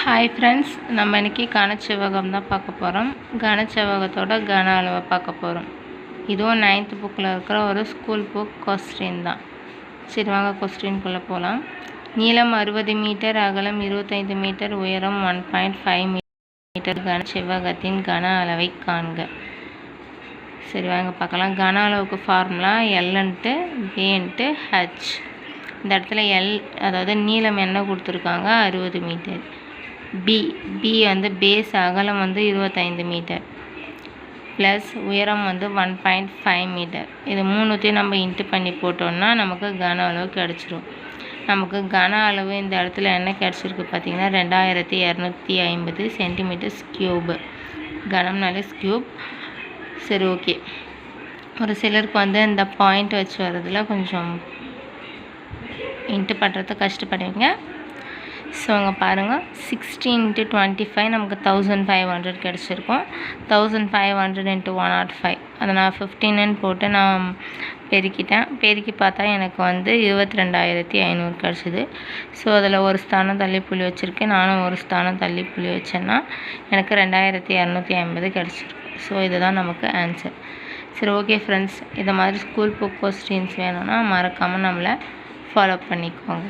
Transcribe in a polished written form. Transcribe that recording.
Hi friends, நம்ம இன்றைக்கி கனச்செவ்வகம் தான் பார்க்க போகிறோம். கனச்செவ்வகத்தோட கன அளவை பார்க்க போகிறோம். இதுவும் 9th புக்கில் இருக்கிற ஒரு ஸ்கூல் புக் கொஸ்டின் தான். சரி வாங்க கொஸ்டின்குள்ளே போகலாம். நீளம் 60 மீட்டர், அகலம் 25 மீட்டர், உயரம் 1.5 மீட்டர் கனச்செவ்வகத்தின் கன அளவை காண்க. சரி வாங்க பார்க்கலாம். கன அளவுக்கு ஃபார்முலா L/A/H. இந்த இடத்துல L அதாவது நீளம் என்ன கொடுத்துருக்காங்க, 60 மீட்டர். பி வந்து பேஸ் அகலம் வந்து 25 மீட்டர் ப்ளஸ் உயரம் வந்து 1.5 மீட்டர். இது மூணுத்தையும் நம்ம இன்ட்டு பண்ணி போட்டோம்னா நமக்கு கன அளவு கிடச்சிரும். நமக்கு கன அளவு இந்த இடத்துல என்ன கிடச்சிருக்கு பார்த்திங்கன்னா 2250 சென்டிமீட்டர்ஸ் க்யூபு. கனம்னாலே க்யூப். சரி ஓகே. ஒரு சிலருக்கு வந்து இந்த பாயிண்ட் வச்சு வர்றதுல கொஞ்சம் இன்ட்டு பண்ணுறது கஷ்டப்படுவீங்க. ஸோ அங்கே பாருங்கள், 60 × 25 நமக்கு 1500 கிடச்சிருக்கும். 1500 × 105 அதை நான் 15ன்னு போட்டு நான் பெருக்கி பார்த்தா எனக்கு வந்து 22500 கிடச்சிது. ஸோ அதில் ஒரு ஸ்தானம் தள்ளி புள்ளி வச்சுருக்கேன். நானும் ஒரு ஸ்தானம் தள்ளி புள்ளி வச்சேன்னா எனக்கு 2250 கிடச்சிருக்கும். ஸோ இதுதான் நமக்கு ஆன்சர். சரி ஓகே ஃப்ரெண்ட்ஸ், இதை மாதிரி ஸ்கூல் புக் கொஸ்டின்ஸ் வேணும்னா மறக்காமல் நம்மளை ஃபாலோ பண்ணிக்கோங்க.